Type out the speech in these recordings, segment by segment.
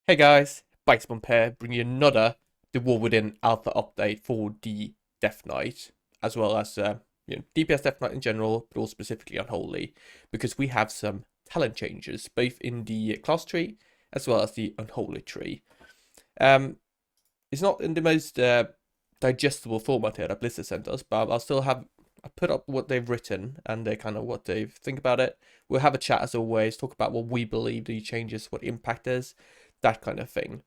Hey guys, Bikesbump here, bringing you another The War Within Alpha update for the Death Knight, as well as DPS Death Knight in general, but also specifically Unholy, because we have some talent changes, both in the class tree as well as the Unholy tree. It's not in the most digestible format here that Blizzard sent us, but I put up what they've written and they kind of what they think about it. We'll have a chat as always, talk about what we believe the changes, what the impact is, that kind of thing.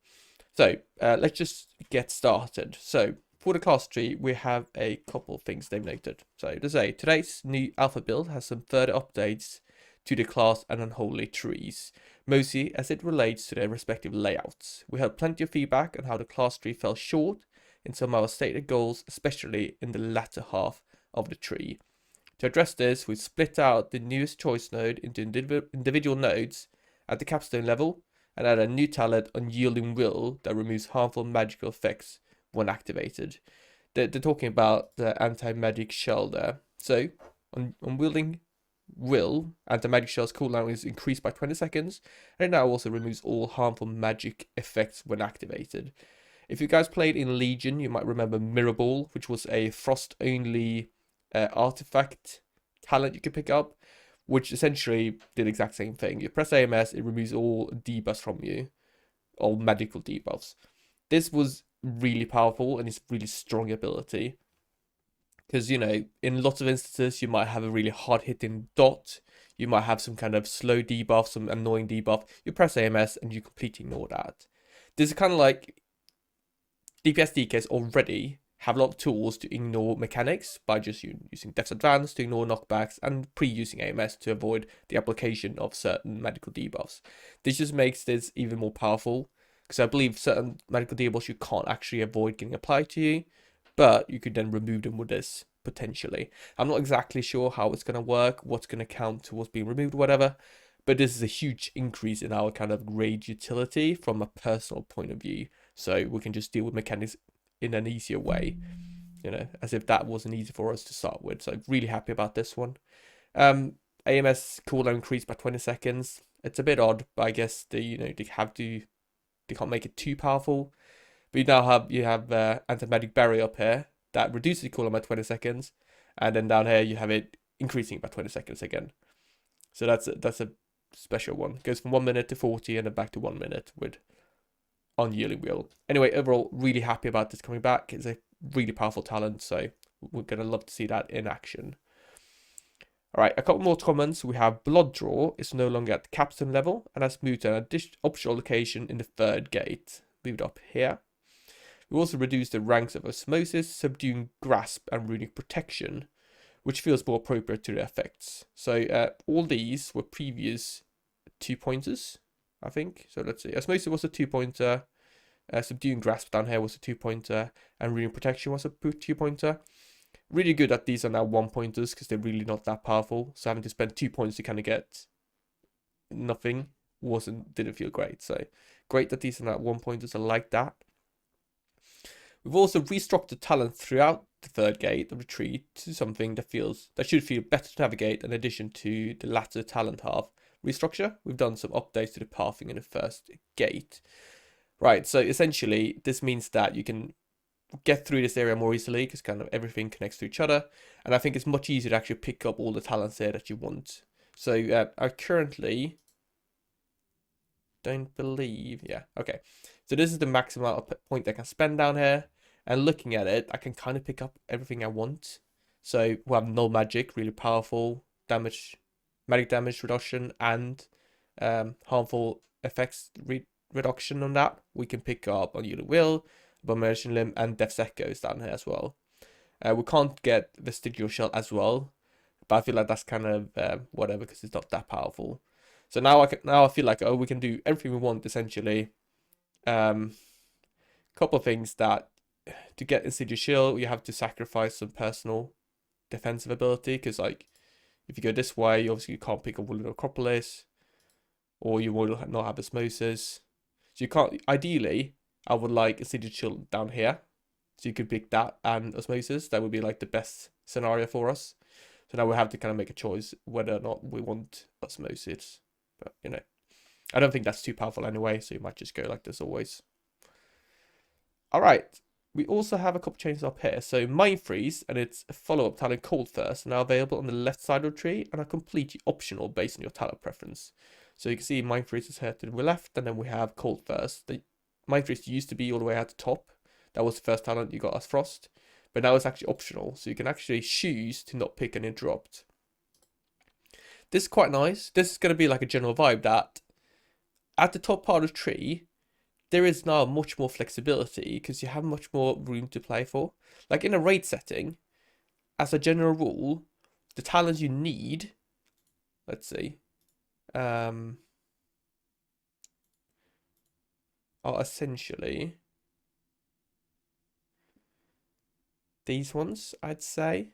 So let's just get started. So for the class tree, we have a couple of things they've noted. So to say, today's new alpha build has some further updates to the class and Unholy trees, mostly as it relates to their respective layouts. We had plenty of feedback on how the class tree fell short in some of our stated goals, especially in the latter half of the tree. To address this, we split out the newest choice node into individual nodes at the capstone level, and add a new talent, Unyielding Will, that removes harmful magical effects when activated. They're talking about the anti-magic shell there. So, Unyielding Will, anti-magic shell's cooldown is increased by 20 seconds, and it now also removes all harmful magic effects when activated. If you guys played in Legion, you might remember Mirror Ball, which was a frost-only artifact talent you could pick up, which essentially did the exact same thing. You press AMS, it removes all debuffs from you, all magical debuffs. This was really powerful and it's really strong ability. Because, you know, in lots of instances, you might have a really hard-hitting dot. You might have some kind of slow debuff, some annoying debuff. You press AMS and you completely ignore that. This is kind of like DPS DKs already have a lot of tools to ignore mechanics by just using Death's Advance to ignore knockbacks and pre-using AMS to avoid the application of certain medical debuffs. This just makes this even more powerful, because I believe certain medical debuffs you can't actually avoid getting applied to you, but you could then remove them with this, potentially. I'm not exactly sure how it's going to work, what's going to count towards being removed, whatever, but this is a huge increase in our kind of rage utility from a personal point of view, so we can just deal with mechanics in an easier way, you know, as if that wasn't easy for us to start with. So really happy about this one. AMS cooldown increased by 20 seconds. It's a bit odd, but I guess they can't make it too powerful. But you have anti-magic barrier up here that reduces the cooldown by 20 seconds, and then down here you have it increasing by 20 seconds again. So that's a special one. It goes from 1 minute to 40 and then back to 1 minute with Unyielding Will. Anyway, overall, really happy about this coming back. It's a really powerful talent, so we're going to love to see that in action. Alright, a couple more comments. We have Blood Draw is no longer at the captain level and has moved to an optional location in the third gate. Moved up here. We also reduced the ranks of Osmosis, Subduing Grasp, and Runic Protection, which feels more appropriate to the effects. So all these were previous 2-pointers, I think. So let's see. Osmosis was a 2-pointer. Subduing Grasp down here was a 2-pointer. And Runic Protection was a 2-pointer. Really good that these are now 1-pointers because they're really not that powerful. So having to spend 2 points to kind of get nothing didn't feel great. So great that these are now 1-pointers. I like that. We've also restructured talent throughout the third gate of the tree to something that should feel better to navigate in addition to the latter talent half restructure. We've done some updates to the pathing in the first gate. Right, so essentially this means that you can get through this area more easily because kind of everything connects to each other, and I think it's much easier to actually pick up all the talents there that you want. So I currently don't believe, yeah, okay. So this is the maximum amount of point I can spend down here, and looking at it, I can kind of pick up everything I want. So we have null magic, really powerful damage, magic damage reduction, and harmful effects reduction on that. We can pick up Unyielding Will, Abomination Limb, and Death's Echoes down here as well. We can't get Vestigial Shell as well, but I feel like that's kind of whatever because it's not that powerful. So now I feel like, oh, we can do everything we want essentially. Couple of things that to get Insidious Shield, you have to sacrifice some personal defensive ability, because like if you go this way, obviously you can't pick up Wounded Acropolis, or you will not have Osmosis. So you can't. Ideally, I would like Insidious Shield down here, so you could pick that and Osmosis. That would be like the best scenario for us. So now we have to kind of make a choice whether or not we want osmosis. But, you know, I don't think that's too powerful anyway, so you might just go like this always. All right. We also have a couple changes up here. So Mind Freeze and its follow-up talent Cold Thirst are now available on the left side of the tree and are completely optional based on your talent preference. So you can see Mind Freeze is here to the left, and then we have Cold Thirst. The Mind Freeze used to be all the way at the top. That was the first talent you got as Frost. But now it's actually optional, so you can actually choose to not pick and interrupt. This is quite nice. This is going to be like a general vibe that at the top part of the tree, there is now much more flexibility because you have much more room to play for. Like in a raid setting, as a general rule, the talents you need, let's see, are essentially these ones, I'd say.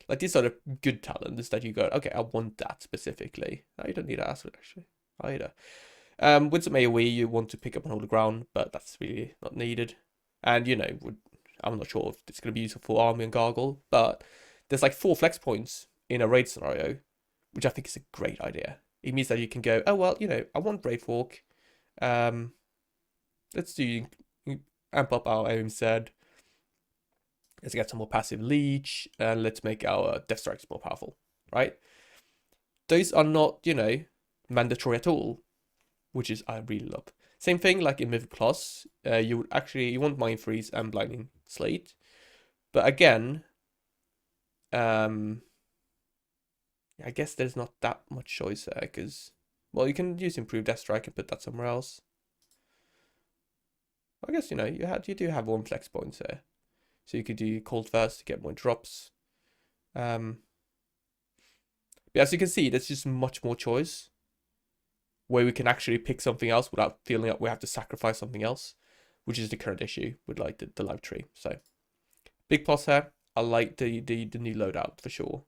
Like these are the good talents that you go, okay, I want that specifically. No, you don't need that actually either. With some AoE, you want to pick up and hold the ground, but that's really not needed. And, you know, I'm not sure if it's going to be useful for Army and Gargle, but there's like 4 flex points in a raid scenario, which I think is a great idea. It means that you can go, oh, well, you know, I want Brave Walk. Let's amp up our aim instead. Let's get some more passive leech, and let's make our Death Strikes more powerful, right? Those are not, you know, mandatory at all, which is I really love. Same thing like in Mythic Plus, you want Mind Freeze and Blinding Slate, but again, I guess there's not that much choice there because, well, you can use Improved Death Strike and put that somewhere else. I guess, you know, you do have 1 flex points there, so you could do Cold Thirst to get more drops. But as you can see, there's just much more choice, where we can actually pick something else without feeling like we have to sacrifice something else, which is the current issue with like the live tree. So big plus here. I like the new loadout for sure.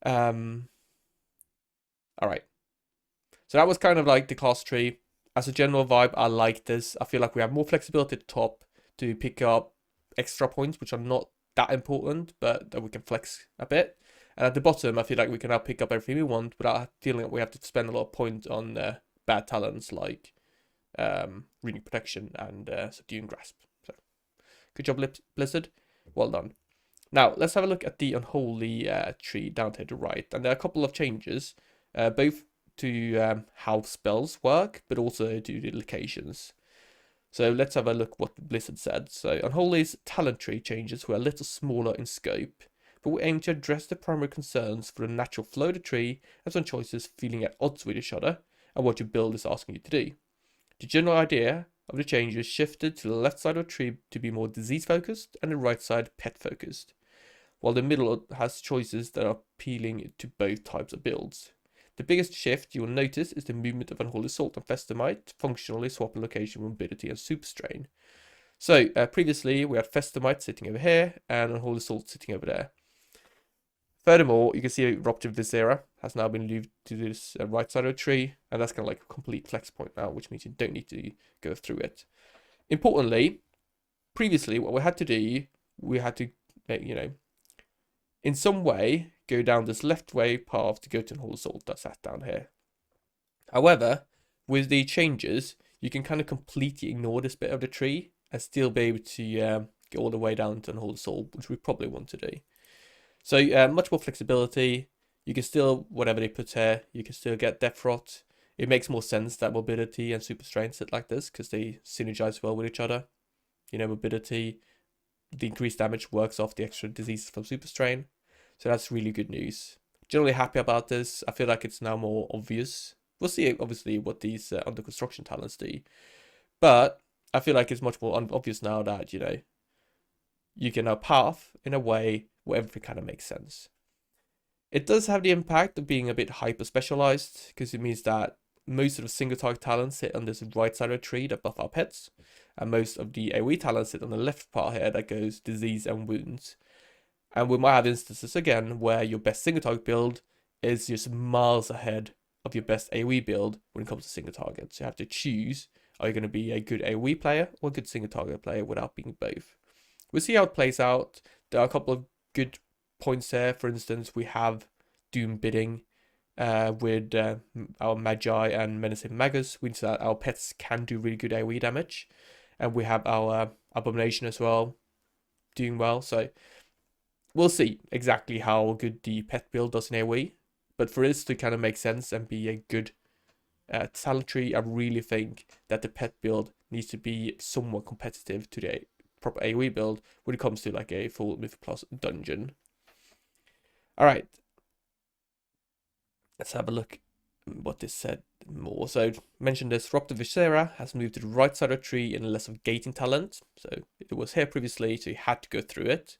All right. So that was kind of like the class tree. As a general vibe, I like this. I feel like we have more flexibility at the top to pick up extra points, which are not that important, but that we can flex a bit. And at the bottom, I feel like we can now pick up everything we want without feeling like we have to spend a lot of points on bad talents like Renewed Protection and Subduing Grasp. So, good job, Blizzard. Well done. Now, let's have a look at the Unholy tree down to the right. And there are a couple of changes, both to how spells work, but also to the locations. So let's have a look what Blizzard said. So Unholy's talent tree changes were a little smaller in scope, but we aim to address the primary concerns for the natural flow of the tree and some choices feeling at odds with each other and what your build is asking you to do. The general idea of the changes shifted to the left side of the tree to be more disease focused and the right side pet focused, while the middle has choices that are appealing to both types of builds. The biggest shift you will notice is the movement of Unholy Salt and Festamite, functionally swapping location with Morbidity and Super Strain. So previously we had Festamite sitting over here and Unholy Salt sitting over there. Furthermore, you can see Rupture Viscera has now been moved to this right side of the tree, and that's kind of like a complete flex point now, which means you don't need to go through it. Importantly, previously what we had to do, we had to, you know, in some way go down this left way path to go to Unholy Salt that's sat down here. However, with the changes, you can kind of completely ignore this bit of the tree and still be able to get all the way down to Unholy Salt, which we probably want to do. So much more flexibility. You can still, whatever they put here, you can still get Death Rot. It makes more sense that Morbidity and Super Strain sit like this because they synergize well with each other. You know, Morbidity, the increased damage works off the extra disease from Super Strain. So that's really good news. Generally happy about this. I feel like it's now more obvious. We'll see, obviously, what these under construction talents do. But I feel like it's much more obvious now that, you know, you can now path in a way where everything kind of makes sense. It does have the impact of being a bit hyper specialized because it means that most of the single target talents sit on this right side of the tree that buff our pets, and most of the AoE talents sit on the left part here that goes disease and wounds. And we might have instances again where your best single target build is just miles ahead of your best AoE build when it comes to single targets. You have to choose, are you going to be a good AoE player or a good single target player without being both? We'll see how it plays out. There are a couple of good points here. For instance, we have Doom bidding with our Magi and Menacing Magus, which that our pets can do really good AoE damage. And we have our Abomination as well, doing well. So we'll see exactly how good the pet build does in AoE. But for this to kind of make sense and be a good talent tree, I really think that the pet build needs to be somewhat competitive to the proper AoE build when it comes to like a full Myth Plus dungeon. Alright. Let's have a look what this said more. So mentioned this, Rock the Viscera has moved to the right side of the tree in less of gating talent. So it was here previously, so you had to go through it.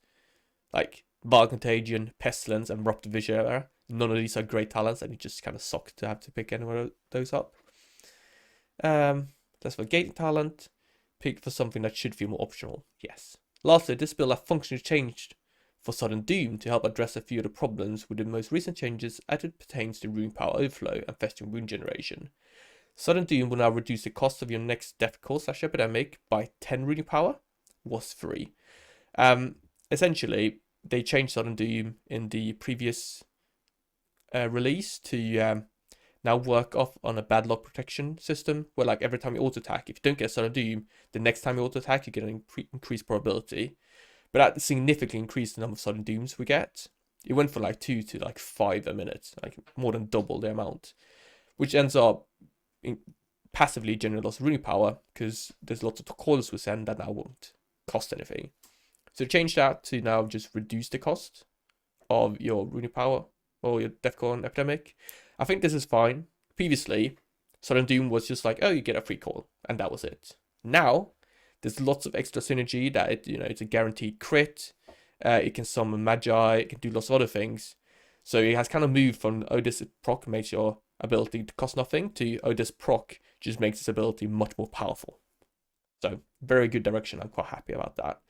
Like Vile Contagion, Pestilence, and Rock the Viscera. None of these are great talents, and it just kind of sucked to have to pick any one of those up. That's for gating talent. Pick for something that should feel more optional. Yes. Lastly, this build has functionally changed for Sudden Doom to help address a few of the problems with the most recent changes as it pertains to rune power overflow and festering rune generation. Sudden Doom will now reduce the cost of your next death call / epidemic by 10 rune power. Was free. Essentially, they changed Sudden Doom in the previous release to now work off on a bad luck protection system where like every time you auto attack, if you don't get Sudden Doom, the next time you auto attack you get an increased probability. But that significantly increased the number of Sudden Dooms we get. It went from like 2 to like 5 a minute, like more than double the amount, which ends up passively generating lots of rune power because there's lots of callers we send that now won't cost anything. So change that to now just reduce the cost of your rune power or your death call and epidemic. I think this is fine. Previously, Sudden Doom was just like, oh, you get a free call, and that was it. Now, there's lots of extra synergy that it's a guaranteed crit. It can summon Magi. It can do lots of other things. So it has kind of moved from, oh, this proc makes your ability to cost nothing to, oh, this proc just makes this ability much more powerful. So very good direction. I'm quite happy about that.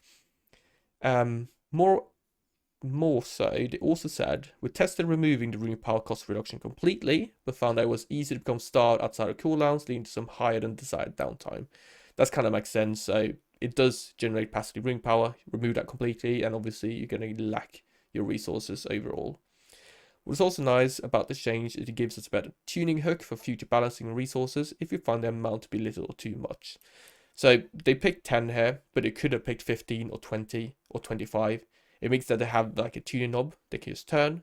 More so, they also said, we tested removing the rune power cost reduction completely, but found that it was easy to become starved outside of cooldowns, leading to some higher than desired downtime. That's kind of makes sense. So it does generate passively rune power, remove that completely, and obviously you're going to lack your resources overall. What's also nice about this change is it gives us a better tuning hook for future balancing resources if you find the amount to be little or too much. So they picked 10 here, but it could have picked 15 or 20 or 25. It makes that they have like a tuning knob they can just turn,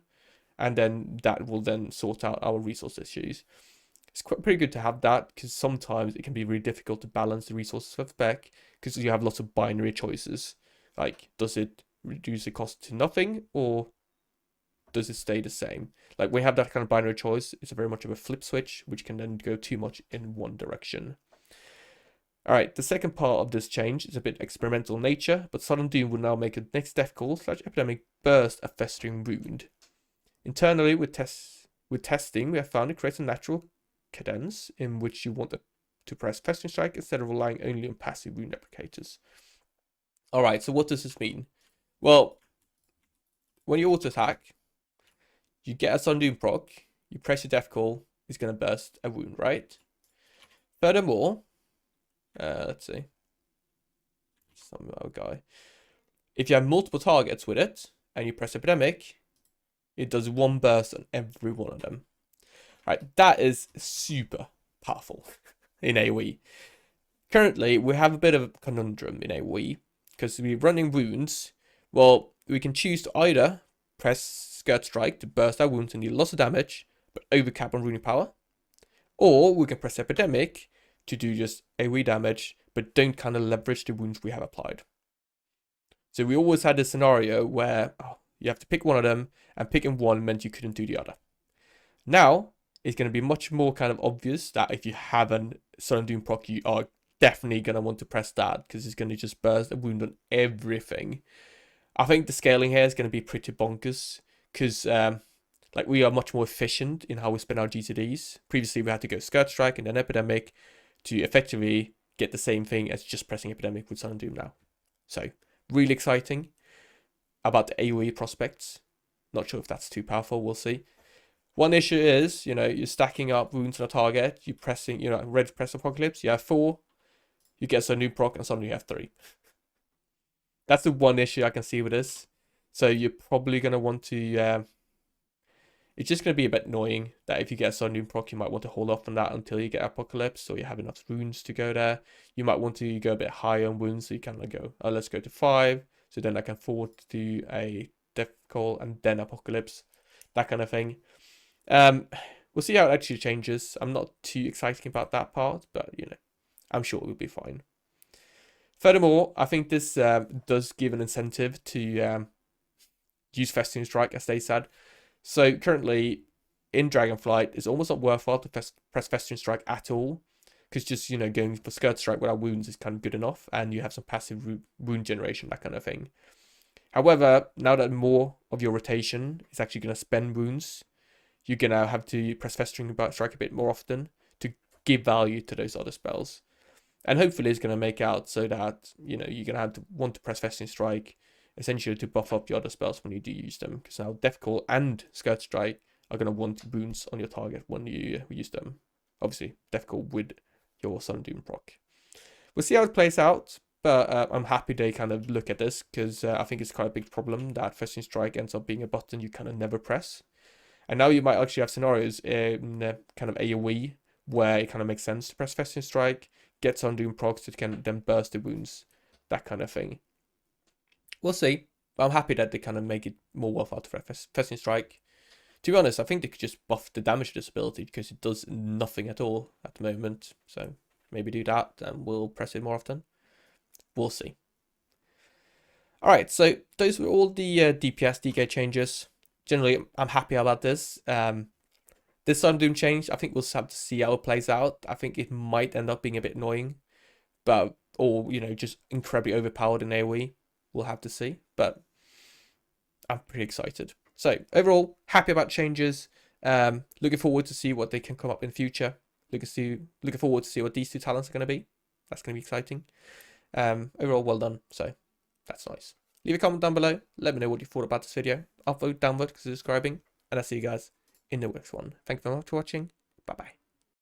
and then that will then sort out our resource issues. It's pretty good to have that because sometimes it can be really difficult to balance the resources for spec because you have lots of binary choices. Like, does it reduce the cost to nothing or does it stay the same? Like, we have that kind of binary choice. It's very much of a flip switch, which can then go too much in one direction. Alright, the second part of this change is a bit experimental in nature, but Sudden Doom will now make a next death call / epidemic burst a festering wound. Internally, with testing, we have found it creates a natural cadence in which you want to press Festering Strike instead of relying only on passive wound applicators. Alright, so what does this mean? Well, when you auto attack, you get a Sudden Doom proc, you press your death call, it's going to burst a wound, right? Furthermore, let's see, some other guy. If you have multiple targets with it and you press Epidemic, it does one burst on every one of them. Right, that is super powerful in AoE. Currently, we have a bit of a conundrum in AoE because we're running wounds. Well, we can choose to either press Skirt Strike to burst our wounds and deal lots of damage, but overcap on rune power, or we can press Epidemic to do just AoE damage, but don't kind of leverage the wounds we have applied. So we always had this scenario where you have to pick one of them, and picking one meant you couldn't do the other. Now, it's going to be much more kind of obvious that if you have a Sudden Doom proc, you are definitely going to want to press that because it's going to just burst a wound on everything. I think the scaling here is going to be pretty bonkers because like we are much more efficient in how we spend our GTDs. Previously, we had to go Skirt Strike and then Epidemic to effectively get the same thing as just pressing Epidemic with Sudden Doom now. So, really exciting about the AoE prospects. Not sure if that's too powerful, we'll see. One issue is, you're stacking up wounds on a target, you're pressing, red press Apocalypse, you have 4, you get a new proc, and suddenly you have 3. That's the one issue I can see with this. So you're probably going to want to... it's just going to be a bit annoying that if you get a Sundoom proc, you might want to hold off on that until you get Apocalypse, or you have enough wounds to go there. You might want to go a bit higher on wounds, so you can like go, oh, let's go to 5, so then I can forward to a Death Call and then Apocalypse, that kind of thing. We'll see how it actually changes. I'm not too excited about that part, but you know, I'm sure it will be fine. Furthermore, I think this does give an incentive to use Festering Strike, as they said. So currently in Dragonflight, it's almost not worthwhile to press Festering Strike at all, because just, you know, going for Skirt Strike without wounds is kind of good enough, and you have some passive wound generation, that kind of thing. However, now that more of your rotation is actually going to spend wounds, you're going to have to press Festering Strike a bit more often to give value to those other spells. And hopefully it's going to make out so that, you know, you're going to have to want to press Festering Strike essentially to buff up your other spells when you do use them, because now Death Call and Skirt Strike are going to want wounds on your target when you use them. Obviously, Death Call with your Sundoom proc. We'll see how it plays out, but I'm happy they kind of look at this, because I think it's quite a big problem that Festering Strike ends up being a button you kind of never press. And now you might actually have scenarios in kind of AoE where it kind of makes sense to press Festering Strike, get Sundoom procs to kind of then burst the wounds, that kind of thing. We'll see. But I'm happy that they kind of make it more worthwhile to press Festering Strike. To be honest, I think they could just buff the damage of this ability, because it does nothing at all at the moment. So maybe do that and we'll press it more often. We'll see. Alright, so those were all the DPS DK changes. Generally, I'm happy about this. This Sundoom change, I think we'll have to see how it plays out. I think it might end up being a bit annoying, but, or, you know, just incredibly overpowered in AoE. We'll have to see, but I'm pretty excited. So overall, happy about changes. Looking forward to see what they can come up in future. Looking forward to see what these two talents are going to be. That's going to be exciting. Overall, well done. So that's nice. Leave a comment down below. Let me know what you thought about this video. I'll vote downward because of subscribing. And I'll see you guys in the next one. Thank you very much for watching. Bye-bye.